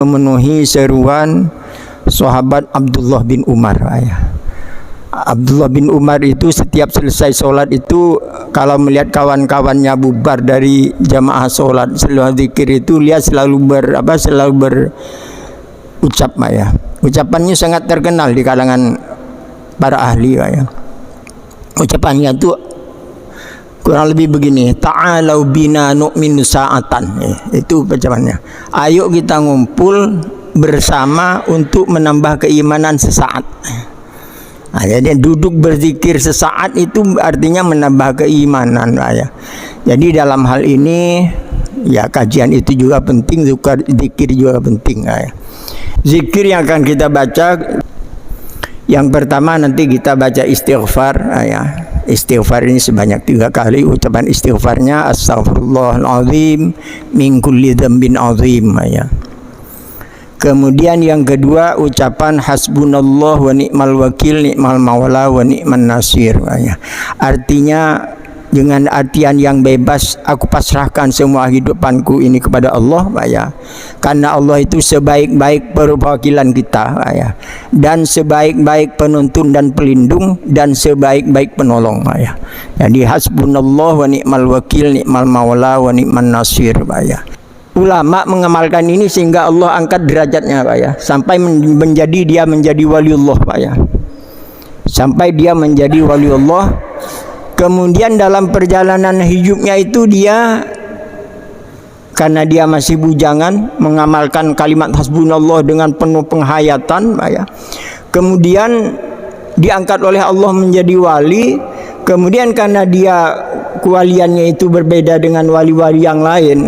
memenuhi seruan sahabat Abdullah bin Umar. Abdullah bin Umar itu setiap selesai sholat itu, kalau melihat kawan-kawannya bubar dari jamaah sholat setelah zikir itu, dia selalu berucap. Ucapannya sangat terkenal di kalangan para ahli. Ucapannya itu kurang lebih begini: ta'alau bina nu'minu sa'atan. Itu ucapannya. Ayo kita ngumpul bersama untuk menambah keimanan sesaat. Jadi duduk berzikir sesaat itu artinya menambah keimanan. Jadi dalam hal ini ya kajian itu juga penting, zikir juga penting. Zikir yang akan kita baca, yang pertama nanti kita baca istighfar. Istighfar ini sebanyak 3 kali. Ucapan istighfarnya astaghfirullahaladzim min kulli dzambin azim. Kemudian yang kedua ucapan hasbunallah wa ni'mal wakil, ni'mal maula wa ni'man nasir. Artinya dengan artian yang bebas, aku pasrahkan semua hidupanku ini kepada Allah. Karena Allah itu sebaik-baik perwakilan kita, dan sebaik-baik penuntun dan pelindung, dan sebaik-baik penolong. Jadi hasbunallah wa ni'mal wakil, ni'mal maula wa ni'man nasir. Ulama mengamalkan ini sehingga Allah angkat derajatnya, sampai dia menjadi waliullah, sampai dia menjadi waliullah. Kemudian dalam perjalanan hidupnya itu dia, karena dia masih bujangan, mengamalkan kalimat hasbunallah dengan penuh penghayatan. Kemudian diangkat oleh Allah menjadi wali. Kemudian karena dia kewaliannya itu berbeda dengan wali-wali yang lain,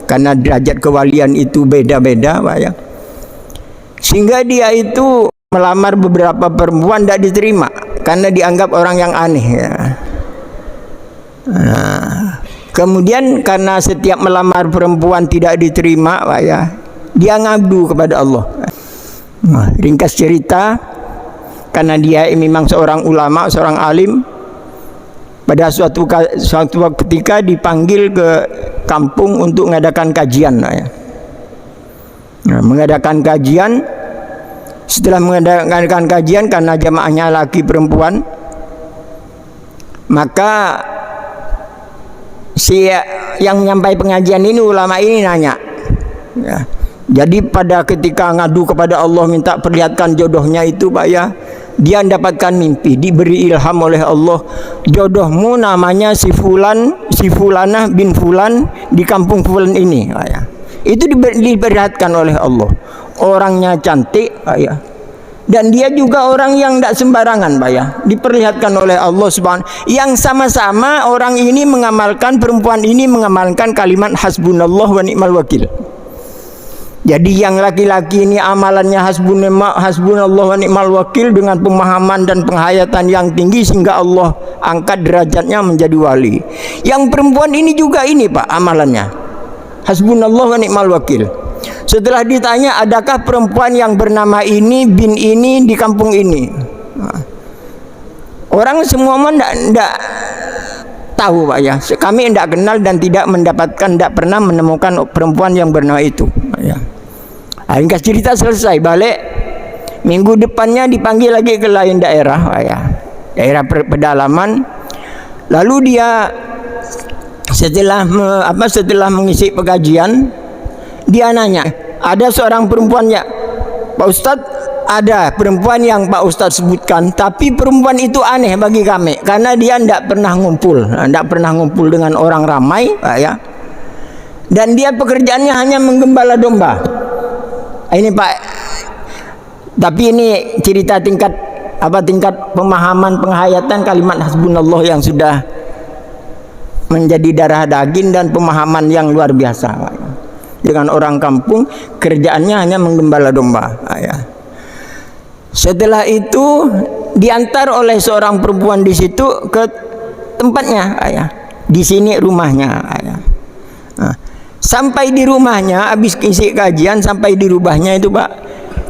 karena derajat kewalian itu beda-beda, sehingga dia itu melamar beberapa perempuan, tidak diterima karena dianggap orang yang aneh. Kemudian karena setiap melamar perempuan tidak diterima, dia ngabdu kepada Allah. Ringkas cerita, karena dia memang seorang ulama, seorang alim, pada suatu ketika dipanggil ke kampung untuk mengadakan kajian. Mengadakan kajian. Setelah mengadakan kajian, karena jamaahnya laki perempuan, maka si yang nyampai pengajian ini, ulama ini nanya. Jadi pada ketika ngadu kepada Allah minta perlihatkan jodohnya itu, dia mendapatkan mimpi, diberi ilham oleh Allah, jodohmu namanya si Fulanah bin Fulan di kampung Fulan ini. Itu diperlihatkan oleh Allah. Orangnya cantik, dan dia juga orang yang tidak sembarangan, diperlihatkan oleh Allah Subhanahu. Yang sama-sama orang ini mengamalkan, perempuan ini mengamalkan kalimat hasbunallah wa ni'mal wakil. Jadi yang laki-laki ini amalannya hasbunallah wa ni'mal wakil dengan pemahaman dan penghayatan yang tinggi, sehingga Allah angkat derajatnya menjadi wali. Yang perempuan ini juga ini amalannya hasbunallah wa ni'mal wakil. Setelah ditanya, adakah perempuan yang bernama ini bin ini di kampung ini? Orang semua tidak tahu, kami tidak kenal dan tidak pernah menemukan perempuan yang bernama itu. Ringkas cerita selesai, balik minggu depannya dipanggil lagi ke lain daerah, daerah pedalaman. Lalu dia setelah mengisi pengajian, dia nanya, ada seorang perempuan, ya Pak Ustadz, ada perempuan yang Pak Ustadz sebutkan, tapi perempuan itu aneh bagi kami karena dia tidak pernah ngumpul dengan orang ramai, dan dia pekerjaannya hanya menggembala domba. Ini Pak, tapi ini cerita tingkat pemahaman, penghayatan kalimat hasbunallah yang sudah menjadi darah daging dan pemahaman yang luar biasa. Dengan orang kampung, kerjaannya hanya menggembala domba. Setelah itu diantar oleh seorang perempuan di situ ke tempatnya, di sini rumahnya. Sampai di rumahnya, habis isi kajian, sampai di rumahnya itu, Pak,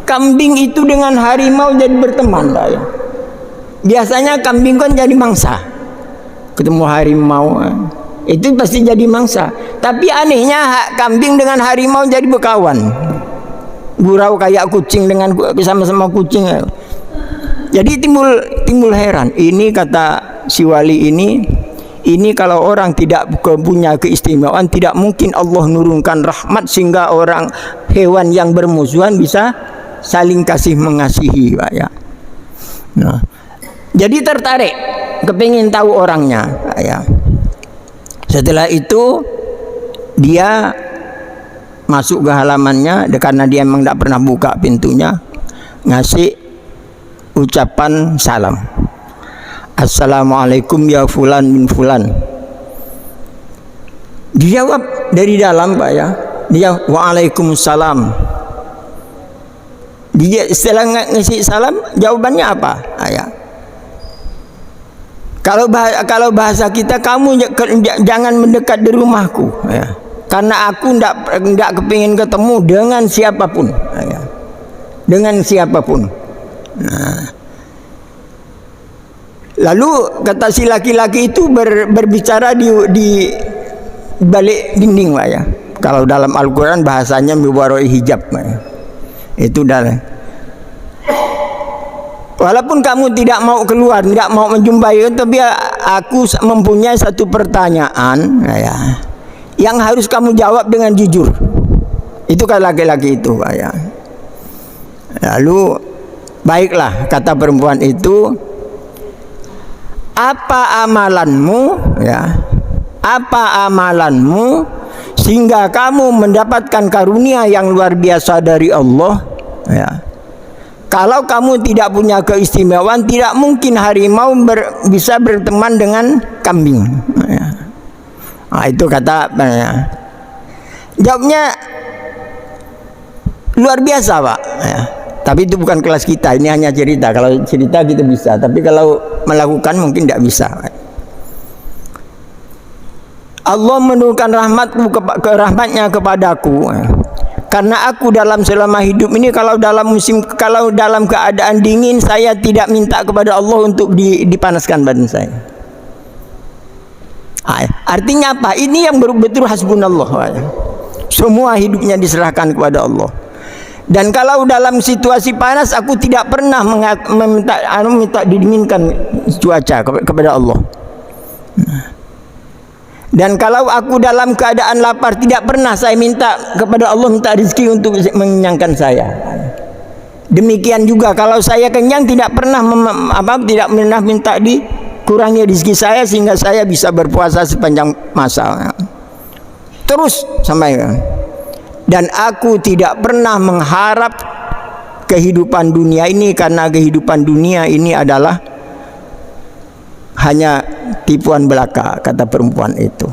kambing itu dengan harimau jadi berteman, Pak. Biasanya kambing kan jadi mangsa, ketemu harimau itu pasti jadi mangsa. Tapi anehnya kambing dengan harimau jadi berkawan. gurau kayak kucing dengan sama-sama kucing. Jadi timbul heran. Ini kata si wali ini kalau orang tidak punya keistimewaan, tidak mungkin Allah nurunkan rahmat sehingga orang hewan yang bermusuhan bisa saling kasih mengasihi, Pak ya. Nah, jadi tertarik, kepingin tahu orangnya, ya. Setelah itu dia masuk ke halamannya, karena dia memang tidak pernah buka pintunya, ngasih ucapan salam. Assalamualaikum ya fulan bin fulan. Dijawab dari dalam, Pak ya. Dia waalaikumsalam. Dia setelah ngasih salam, jawabannya apa? Ya. Kalau bahasa kita, kamu jangan mendekat di rumahku, ya. Karena aku ndak kepingin ketemu dengan siapapun, ya. Dengan siapapun. Nah, lalu kata si laki-laki itu berbicara di balik dinding, Pak ya. Kalau dalam Al-Quran bahasanya miwaroi hijab, Pak ya. Itu dah. Walaupun kamu tidak mau keluar, tidak mau menjumpai, tapi aku mempunyai satu pertanyaan, ya, yang harus kamu jawab dengan jujur. Itu kan laki-laki itu, Pak ya. Lalu baiklah, kata perempuan itu, apa amalanmu, ya? Apa amalanmu sehingga kamu mendapatkan karunia yang luar biasa dari Allah, ya? Kalau kamu tidak punya keistimewaan, tidak mungkin harimau bisa berteman dengan kambing, ya. Nah, itu kata, ya. Jawabnya luar biasa, Pak, ya. Tapi itu bukan kelas kita, ini hanya cerita. Kalau cerita kita bisa, tapi kalau melakukan mungkin tidak bisa. Allah menurunkan rahmatnya kepadaku, karena aku selama hidup ini, kalau dalam keadaan dingin, saya tidak minta kepada Allah untuk dipanaskan badan saya. Artinya apa? Ini yang betul hasbunallah, semua hidupnya diserahkan kepada Allah. Dan kalau dalam situasi panas, aku tidak pernah minta didinginkan cuaca kepada Allah. Dan kalau aku dalam keadaan lapar, tidak pernah saya minta kepada Allah minta rezeki untuk mengenyangkan saya. Demikian juga kalau saya kenyang, tidak pernah minta dikurangi rezeki saya sehingga saya bisa berpuasa sepanjang masa. Terus sampai. Dan aku tidak pernah mengharap kehidupan dunia ini, karena kehidupan dunia ini adalah hanya tipuan belaka, kata perempuan itu.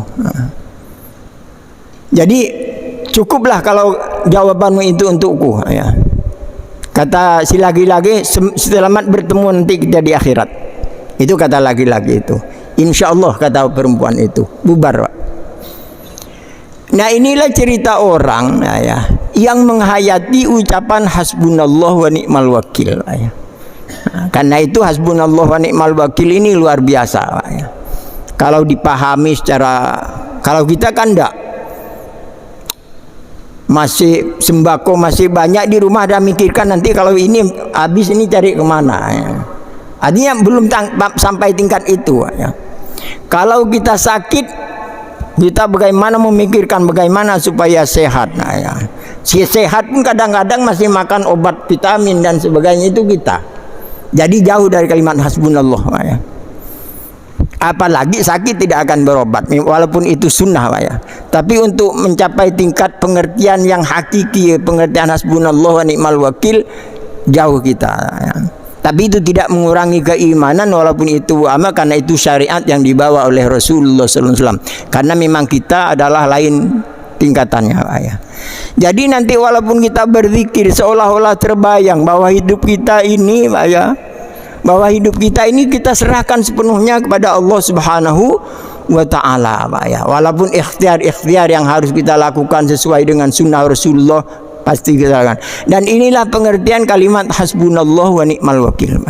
Jadi cukuplah kalau jawabanmu itu untukku, ya. Kata si laki-laki, selamat bertemu nanti kita di akhirat. Itu kata laki-laki itu. Insya Allah, kata perempuan itu. Bubar, Pak. Nah, inilah cerita orang, ya, yang menghayati ucapan hasbunallah wa ni'mal wakil, ya. Nah, karena itu hasbunallah wa ni'mal wakil ini luar biasa, ya. Kalau dipahami kalau kita kan enggak, masih sembako masih banyak di rumah, dan mikirkan nanti kalau ini habis, ini cari kemana, ya. Artinya belum sampai tingkat itu, ya. Kalau kita sakit, kita bagaimana memikirkan bagaimana supaya sehat. Nah, ya. Si sehat pun kadang-kadang masih makan obat vitamin dan sebagainya, itu kita. Jadi jauh dari kalimat hasbunallah, ya. Apalagi sakit tidak akan berobat, walaupun itu sunnah, ya. Tapi untuk mencapai tingkat pengertian yang hakiki, pengertian hasbunallah wa ni'mal wakil, jauh kita, ya. Tapi itu tidak mengurangi keimanan, walaupun itu amal, karena itu syariat yang dibawa oleh Rasulullah SAW. Karena memang kita adalah lain tingkatannya, ya. Jadi nanti walaupun kita berzikir, seolah-olah terbayang bahwa hidup kita ini, ya, bahwa hidup kita ini kita serahkan sepenuhnya kepada Allah Subhanahu wa Ta'ala, ya. Walaupun ikhtiar yang harus kita lakukan sesuai dengan sunnah Rasulullah, pasti kita lakukan. Dan inilah pengertian kalimat hasbunallah wa ni'mal wakil.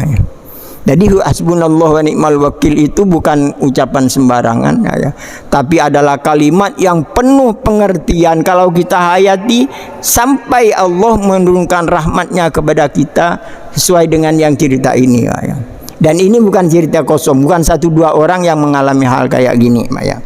Jadi hasbunallah wa ni'mal wakil itu bukan ucapan sembarangan ya, tapi adalah kalimat yang penuh pengertian kalau kita hayati sampai Allah menurunkan rahmatnya kepada kita sesuai dengan yang cerita ini ya. Dan ini bukan cerita kosong, bukan 1-2 orang yang mengalami hal kayak gini ya.